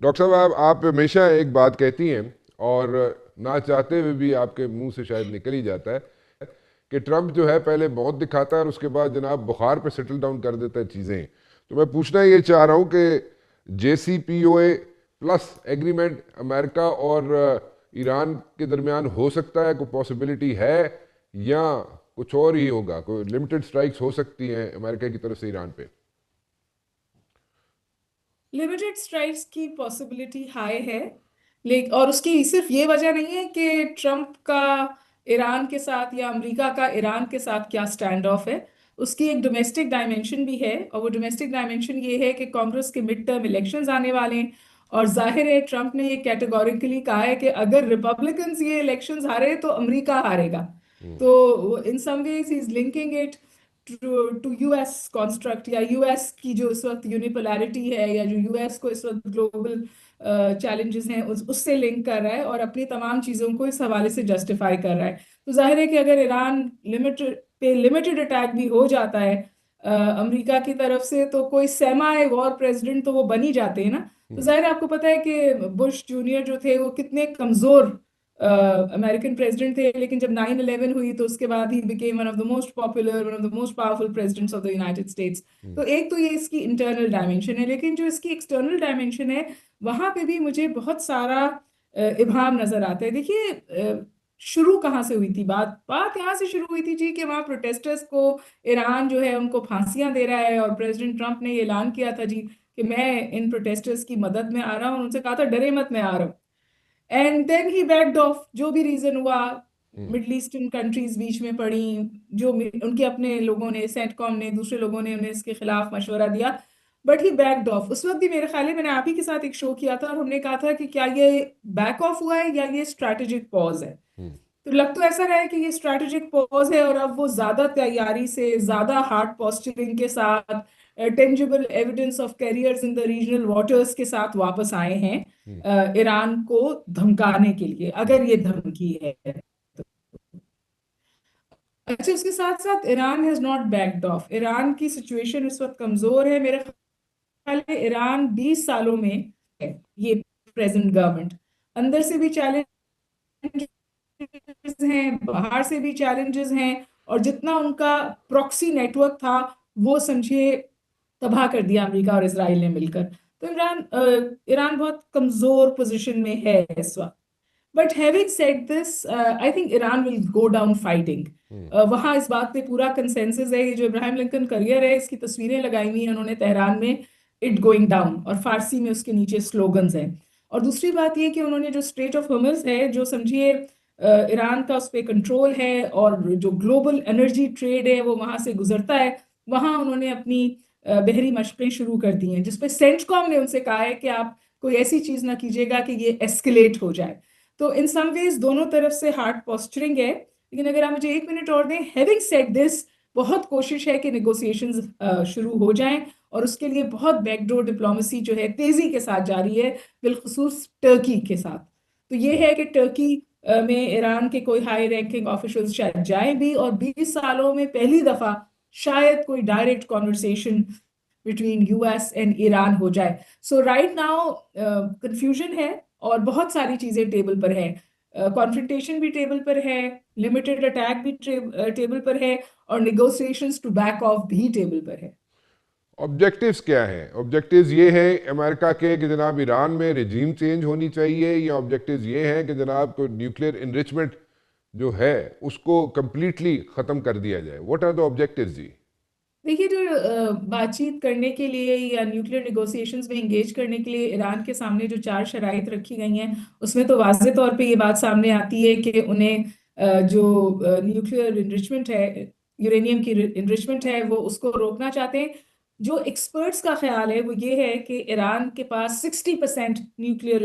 Doctor साहब आप हमेशा एक बात कहती हैं और ना चाहते हुए भी आपके मुंह से शायद निकल ही जाता है कि ट्रम्प जो है पहले बहुत दिखाता है और उसके बाद जनाब बुखार पे सेटल डाउन कर देता है चीज़ें। तो मैं पूछना ये चाह रहा हूँ कि JCPOA प्लस एग्रीमेंट अमेरिका और ईरान के दरमियान हो सकता है, कोई पॉसिबिलिटी है, या कुछ और ही होगा, कोई लिमिटेड स्ट्राइक्स हो सकती हैं अमेरिका की तरफ से ईरान पे? लिमिटेड स्ट्राइक्स की पॉसिबिलिटी हाई है। लेकिन और उसकी सिर्फ ये वजह नहीं है कि ट्रम्प का ईरान के साथ या अमेरिका का ईरान के साथ क्या स्टैंड ऑफ है। उसकी एक डोमेस्टिक डायमेंशन भी है, और वो डोमेस्टिक डायमेंशन ये है कि कांग्रेस के मिड टर्म इलेक्शंस आने वाले हैं। और जाहिर है ट्रम्प ने ये कैटेगोरिकली कहा है कि अगर रिपब्लिकन्स ये इलेक्शंस हारे तो अमेरिका हारेगा। हम्म। तो in some ways he is linking it to US construct, या यूएस की जो इस वक्त यूनिपोलैरिटी है, या जो यूएस को इस वक्त ग्लोबल चैलेंजेस हैं उससे लिंक कर रहा है, और अपनी तमाम चीज़ों को इस हवाले से जस्टिफाई कर रहा है। तो जाहिर है कि अगर ईरान लिमिटेड अटैक भी हो जाता है अमेरिका की तरफ से, तो कोई सेमाई वॉर प्रेसिडेंट तो वो बन ही जाते हैं ना। तो हम्म। जाहिर है आपको पता है कि बुश जूनियर जो थे वो कितने कमजोर अमेरिकन प्रेसिडेंट थे, लेकिन जब 9/11 हुई तो उसके बाद ही became one of the most popular, one of the most powerful presidents of the United States. Hmm. तो एक तो ये इसकी इंटरनल डायमेंशन है, लेकिन जो इसकी एक्सटर्नल डायमेंशन है वहां पे भी मुझे बहुत सारा इबाहम नजर आता है। देखिए शुरू कहाँ से हुई थी, बात बात यहाँ से शुरू हुई थी जी कि वहाँ प्रोटेस्टर्स को ईरान जो है उनको फांसियां दे रहा है, और प्रेसिडेंट ट्रम्प ने ये ऐलान किया था जी कि मैं इन प्रोटेस्टर्स की मदद में आ रहा हूँ। उनसे कहा था डरे मत, मैं आ रहा हूँ। And then he backed off, जो भी रीजन हुआ। हम्म। मिडल ईस्टर्न कंट्रीज बीच में पड़ी, जो उनके अपने लोगों ने, सेंटकॉम ने, दूसरे लोगों ने उन्हें इसके खिलाफ मशवरा दिया, बट ही बैक्ड ऑफ। उस वक्त भी मेरे ख्याल है मैंने आप ही के साथ एक शो किया था, और हमने कहा था कि क्या ये बैक ऑफ हुआ है या ये स्ट्रैटेजिक पॉज है। हम्म। तो लग तो ऐसा रहा है कि ये स्ट्रैटेजिक पॉज है, और अब वो ज्यादा तैयारी से, ज्यादा हार्ड पोस्चरिंग के साथ, tangible evidence of carriers in the regional waters के साथ वापस आए हैं हम्म। ईरान को धमकाने के लिए, हम्म। अगर ये धमकी है तो। अच्छा, उसके साथ साथ Iran has not backed of. Iran की सिचुएशन इस वक्त कमजोर है। मेरे ख्याल है ईरान 20 सालों में है, ये प्रेजेंट गवर्नमेंट अंदर से भी चैलेंज हैं, बाहर से भी चैलेंजेस हैं, और जितना उनका प्रॉक्सी नेटवर्क था वो समझिए तबाह कर दिया अमेरिका और इसराइल ने मिलकर। तो ईरान बहुत कमजोर पोजीशन में है इस वक्त। But having said this, I think Iran will go down fighting. Hmm. वहां इस बात पे पूरा कंसेंसस है। ये जो इब्राहिम लिंकन करियर है, इसकी तस्वीरें लगाई हुई हैं उन्होंने तेहरान में, इट गोइंग डाउन, और फारसी में उसके नीचे स्लोगन्स हैं। और दूसरी बात ये कि उन्होंने जो स्ट्रेट ऑफ हॉर्मुज है, जो समझिए ईरान का उस पर कंट्रोल है, और जो ग्लोबल एनर्जी ट्रेड है वो वहां से गुजरता है, वहां उन्होंने अपनी बहरी मशकें शुरू कर दी हैं, जिसपे सेंटकॉम ने उनसे कहा है कि आप कोई ऐसी चीज ना कीजिएगा कि ये एस्केलेट हो जाए। तो इन सम वेज दोनों तरफ से हार्ड पोस्चरिंग है। लेकिन अगर आप मुझे 1 मिनट और दें, हैविंग सेड दिस, बहुत कोशिश है कि निगोशिएशंस शुरू हो जाएं, और उसके लिए बहुत बैकडोर डिप्लोमेसी जो है तेजी के साथ जारी है, बिलखुसूस टर्की के साथ। तो ये है कि टर्की में ईरान के कोई हाई रैंकिंग ऑफिशियल्स शायद जाएं भी, और 20 सालों में पहली दफा शायद कोई direct conversation between US and Iran हो जाए। सो राइट नाउ कंफ्यूजन है, और बहुत सारी चीजें टेबल पर है। कॉन्फ्रंटेशन भी टेबल पर है, लिमिटेड अटैक भी टेबल पर है, और निगोशिएशंस टू बैक ऑफ भी टेबल पर है। ऑब्जेक्टिव्स क्या हैं? ऑब्जेक्टिव्स ये हैं अमेरिका के कि जनाब ईरान में रिजीम चेंज होनी चाहिए, या ऑब्जेक्टिव्स ये हैं कि जनाब को न्यूक्लियर इनरिचमेंट जो है उसको कंप्लीटली ख़त्म कर दिया जाए? व्हाट आर द ऑब्जेक्टिव्स जी? देखिए, जो बातचीत करने के लिए या न्यूक्लियर निगोशिएशंस में इंगेज करने के लिए ईरान के सामने जो 4 शराइत रखी गई हैं, उसमें तो वाज़ेह तौर पे ये बात सामने आती है कि उन्हें जो न्यूक्लियर इनरिचमेंट है, यूरेनियम की इनरिचमेंट है, वो उसको रोकना चाहते हैं। जो एक्सपर्ट्स का ख्याल है वो ये है कि ईरान के पास 60% न्यूक्लियर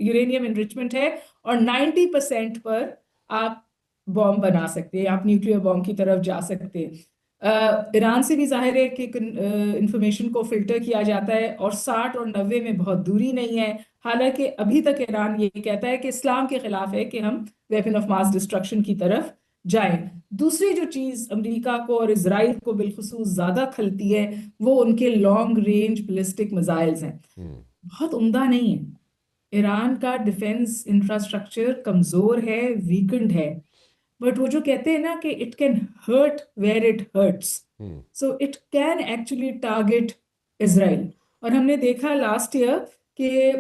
यूरेनियम इनरिचमेंट है, और 90% पर आप बॉम्ब बना सकते हैं, आप न्यूक्लियर बॉम्ब की तरफ जा सकते हैं। ईरान से भी जाहिर है कि इंफॉर्मेशन को फिल्टर किया जाता है, और 60 और 90 में बहुत दूरी नहीं है। हालांकि अभी तक ईरान ये कहता है कि इस्लाम के खिलाफ है कि हम वेपन ऑफ मास डिस्ट्रक्शन की तरफ जाएं। दूसरी जो चीज अमेरिका को और इसराइल को बिलखुसूस ज्यादा खलती है, वो उनके लॉन्ग रेंज बैलिस्टिक मिसाइल्स हैं। बहुत उम्दा नहीं है। ईरान का डिफेंस इंफ्रास्ट्रक्चर कमजोर है, वीकेंड है। बट वो जो कहते हैं ना कि it can hurt where it hurts, hmm. So it can actually target Israel. और हमने देखा लास्ट ईयर कि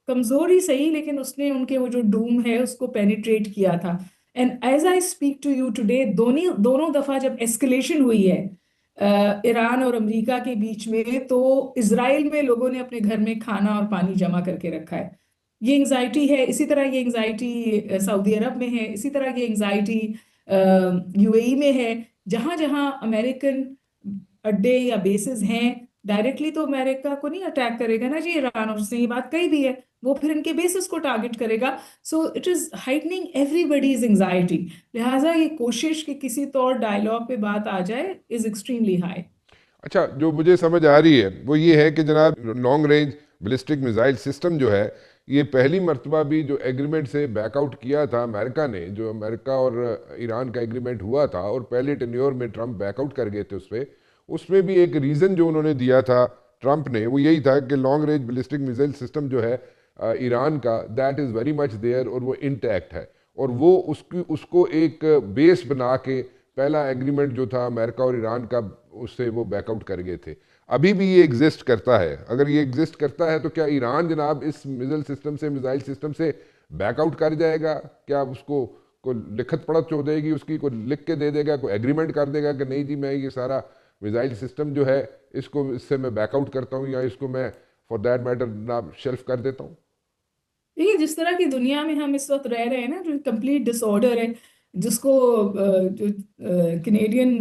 कमजोर ही सही, लेकिन उसने उनके वो जो डूम है उसको पेनिट्रेट किया था। And as I speak to you today, दोनों दोनों दफा जब एस्केलेशन हुई है ईरान और अमेरिका के बीच में, तो इसराइल में लोगों ने अपने घर में खाना और पानी जमा करके रखा है। ये एंजाइटी है, इसी तरह ये एंजाइटी सऊदी अरब में है, इसी तरह ये एंजाइटी यूएई में है। जहां जहां अमेरिकन अड्डे या बेसिस हैं, डायरेक्टली तो अमेरिका को नहीं अटैक करेगा ना जी ईरान, और उसने ये बात कही भी है, वो फिर इनके बेसिस को टारगेट करेगा। So it is heightening everybody's anxiety. लिहाजा ये कोशिश कि किसी तो और डायलॉग पे बात आ जाए इज एक्सट्रीमली हाई। अच्छा, जो मुझे समझ आ रही है वो ये है कि जनाब, long range ballistic missile system जो है, ये पहली मर्तबा भी जो एग्रीमेंट से बैकआउट किया था अमेरिका ने, जो अमेरिका और ईरान का एग्रीमेंट हुआ था और पहले टेन्योर में ट्रंप बैकआउट कर गए थे उस पर, उसमें भी एक रीज़न जो उन्होंने दिया था ट्रंप ने, वो यही था कि long range ballistic missile system जो है ईरान का, that is very much there और वो इंटैक्ट है। और वो उसको एक बेस बना के पहला एग्रीमेंट जो था अमेरिका और ईरान का, उससे वो बैकआउट कर गए थे। अभी भी ये एग्जिस्ट करता है। अगर ये एग्जिस्ट करता है तो क्या ईरान जनाब इस मिसाइल सिस्टम से बैकआउट कर जाएगा? क्या उसको को लिखत पढ़त हो देगी उसकी, को लिख के दे देगा, कोई एग्रीमेंट कर देगा कि नहीं जी मैं ये सारा मिसाइल सिस्टम जो है इसको, इससे मैं बैकआउट करता हूँ, या इसको मैं फॉर दैट मैटर ना शेल्फ कर देता हूँ? देखिए, जिस तरह की दुनिया में हम इस वक्त रह रहे हैं ना, जो कंप्लीट डिसऑर्डर है, जिसको जो कनेडियन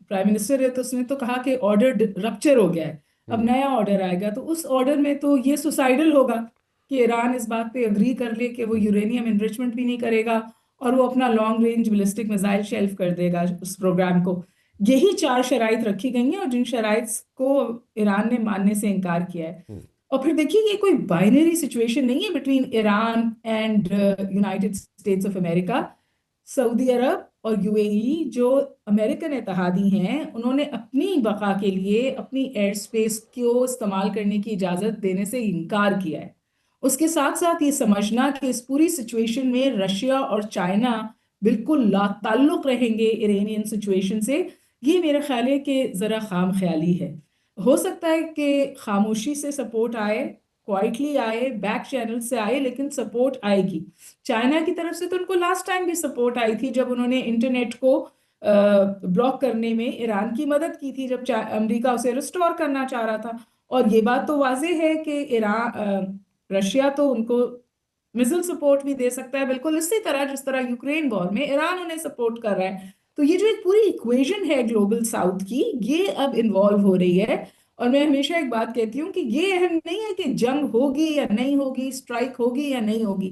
प्राइम मिनिस्टर है, तो उसने तो कहा कि ऑर्डर रप्चर हो गया है, अब हम्म। नया ऑर्डर आएगा। तो उस ऑर्डर में तो ये सुसाइडल होगा कि ईरान इस बात पे अग्री कर ले कि वो यूरेनियम एनरिचमेंट भी नहीं करेगा, और वो अपना long range ballistic missile shelf कर देगा उस प्रोग्राम को। यही चार शराइत रखी गई हैं, और जिन शराइत को ईरान ने मानने से इनकार किया है। हम्म। और फिर देखिए, ये कोई बाइनरी सिचुएशन नहीं है between Iran and United States of America. सऊदी अरब और यूएई जो अमेरिकन इत्तेहादी हैं, उन्होंने अपनी बका के लिए अपनी एयर स्पेस को इस्तेमाल करने की इजाज़त देने से इनकार किया है। उसके साथ साथ ये समझना कि इस पूरी सिचुएशन में रशिया और चाइना बिल्कुल लाताल्लुक रहेंगे इरानियन सिचुएशन से, ये मेरा ख्याल है कि ज़रा खाम ख्याली है। हो सकता है कि खामोशी से सपोर्ट आए, क्वाइटली आए, बैक चैनल से आए, लेकिन सपोर्ट आएगी। चाइना की तरफ से तो उनको लास्ट टाइम भी सपोर्ट आई थी, जब उन्होंने इंटरनेट को ब्लॉक करने में ईरान की मदद की थी, जब अमेरिका उसे रिस्टोर करना चाह रहा था। और ये बात तो वाजह है कि रशिया तो उनको मिसाइल सपोर्ट भी दे सकता है, बिल्कुल इसी तरह जिस तरह यूक्रेन वॉर में ईरान उन्हें सपोर्ट कर रहा है। तो ये जो एक पूरी इक्वेशन है ग्लोबल साउथ की, ये अब इन्वॉल्व हो रही है। और मैं हमेशा एक बात कहती हूँ कि ये अहम नहीं है कि जंग होगी या नहीं होगी, स्ट्राइक होगी या नहीं होगी।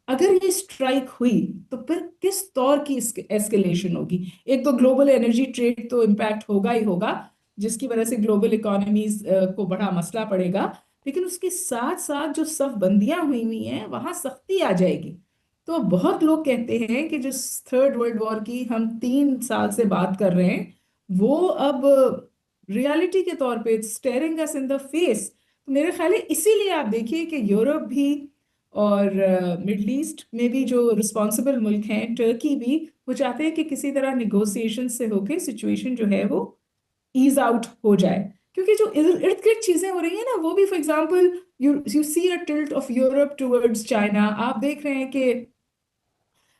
अगर ये स्ट्राइक हुई तो फिर किस तौर की एस्केलेशन होगी। एक तो ग्लोबल एनर्जी ट्रेड तो इम्पैक्ट होगा ही होगा, जिसकी वजह से ग्लोबल इकोनॉमीज को बड़ा मसला पड़ेगा। लेकिन उसके साथ साथ जो सफ बंदियां हुई हुई हैं, वहां सख्ती आ जाएगी। तो बहुत लोग कहते हैं कि जिस थर्ड वर्ल्ड वॉर की हम 3 साल से बात कर रहे हैं, वो अब रियलिटी के तौर पे steering us in the face. मेरे ख्याल है इसीलिए आप देखिए कि यूरोप भी और मिडल ईस्ट में भी जो रिस्पॉन्सिबल मुल्क हैं, टर्की भी, वो चाहते हैं कि किसी तरह निगोसिएशन से होके सिचुएशन जो है वो ईज आउट हो जाए। क्योंकि जो इर्द गिर्द चीजें हो रही हैं ना, वो भी, for example, you see a tilt of Europe towards China. आप देख रहे हैं कि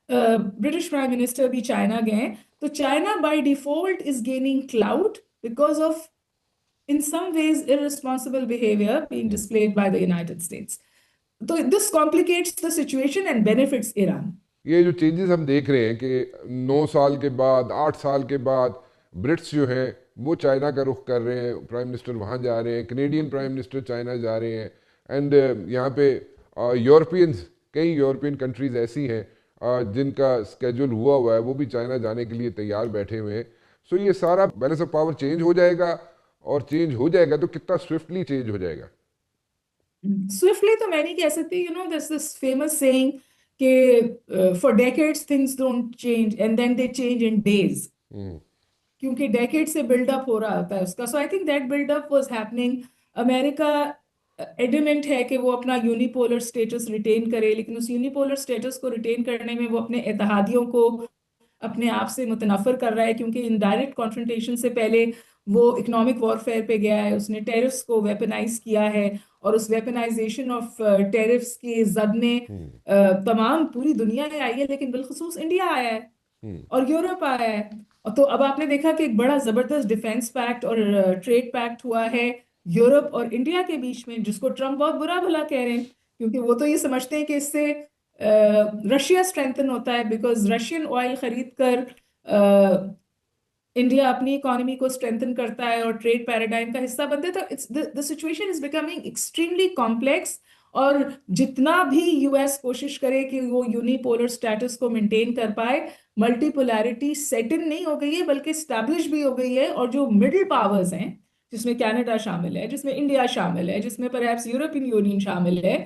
ब्रिटिश प्राइम मिनिस्टर भी चाइना गए हैं। तो China by default is gaining clout because of, in some ways, irresponsible behavior being hmm. displayed by the United States. So this complicates the situation and benefits Iran. ये जो changes हम देख रहे हैं कि 9 साल के बाद, 8 साल के बाद ब्रिट्स जो हैं वो चाइना का रुख कर रहे हैं, प्राइम मिनिस्टर वहाँ जा रहे हैं, कनेडियन प्राइम मिनिस्टर चाइना जा रहे हैं, एंड यहाँ पे यूरोपियंस, कई यूरोपियन कंट्रीज ऐसी हैं जिनका स्केड्यूल हुआ हुआ है, वो भी चाइना जाने के लिए तैयार बैठे हुए हैं। सो ये सारा बैलेंस ऑफ पावर चेंज हो जाएगा, और चेंज हो जाएगा तो कितना स्विफ्टली चेंज हो जाएगा। Swiftly तो मैं नहीं कह सकती, there's this famous saying कि for decades things don't change and then they change in days, हम्म। क्योंकि डेकेड से बिल्डअप हो रहा होता है उसका। So I think that buildup was happening. America adamant है कि वो अपना यूनिपोलर स्टेटस रिटेन करे, लेकिन उस यूनिपोलर स्टेटस को रिटेन करने में वो अपने इत्तेहादियों को अपने आप से मुतनफर कर रहा है, क्योंकि इनडायरेक्ट कॉन्फ्रंटेशन से पहले वो इकोनॉमिक वॉरफेयर पे गया है, उसने टेरिफ्स को वेपनाइज किया है, और उस वेपनाइजेशन ऑफ टेरिफ्स के जद में हम्म। तमाम पूरी दुनिया में आई है, लेकिन बिलखसूस इंडिया आया है हम्म। और यूरोप आया है। और तो अब आपने देखा कि एक बड़ा जबरदस्त डिफेंस पैक्ट और ट्रेड पैक्ट हुआ है यूरोप और इंडिया के बीच में, जिसको ट्रम्प बहुत बुरा भला कह रहे हैं, क्योंकि वो तो ये समझते हैं कि इससे रशिया स्ट्रेंथन होता है, बिकॉज रशियन ऑयल खरीद कर इंडिया अपनी इकोनॉमी को स्ट्रेंथन करता है और ट्रेड पैराडाइम का हिस्सा बनता है। तो it's the situation is becoming extremely complex, और जितना भी यूएस कोशिश करे कि वो यूनिपोलर स्टेटस को मेंटेन कर पाए, मल्टीपोलैरिटी सेट इन नहीं हो गई है बल्कि स्टैब्लिश भी हो गई है। और जो मिडिल पावर्स हैं, जिसमें कनाडा शामिल है, जिसमें इंडिया शामिल है, जिसमें परहैप्स यूरोपियन यूनियन शामिल है,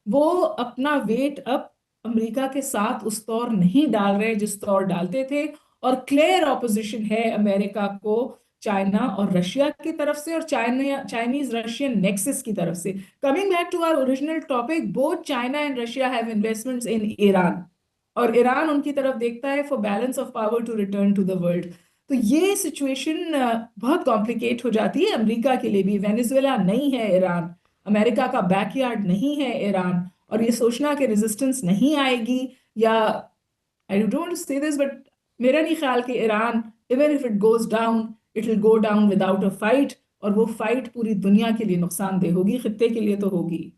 वो अपना वेट अब अमेरिका के साथ उस तौर नहीं डाल रहे जिस तौर डालते थे। और क्लियर ऑपोजिशन है अमेरिका को चाइना और रशिया की तरफ से, और चाइनीज रशियन नेक्सस की तरफ से। Coming back to our original topic, both China and Russia have investments in Iran, और ईरान उनकी तरफ देखता है for balance of power to return to the world. तो ये सिचुएशन बहुत कॉम्प्लिकेट हो जाती है अमेरिका के लिए भी। वेनेजुएला नहीं है ईरान, अमेरिका का बैकयार्ड नहीं है ईरान, और ये सोचना कि रेजिस्टेंस नहीं आएगी, या आई डोंट वांट टू से दिस बट मेरा नहीं ख्याल कि Iran, even if it goes down, it will go down without a fight, और वो फाइट पूरी दुनिया के लिए नुकसानदेह होगी, खित्ते के लिए तो होगी।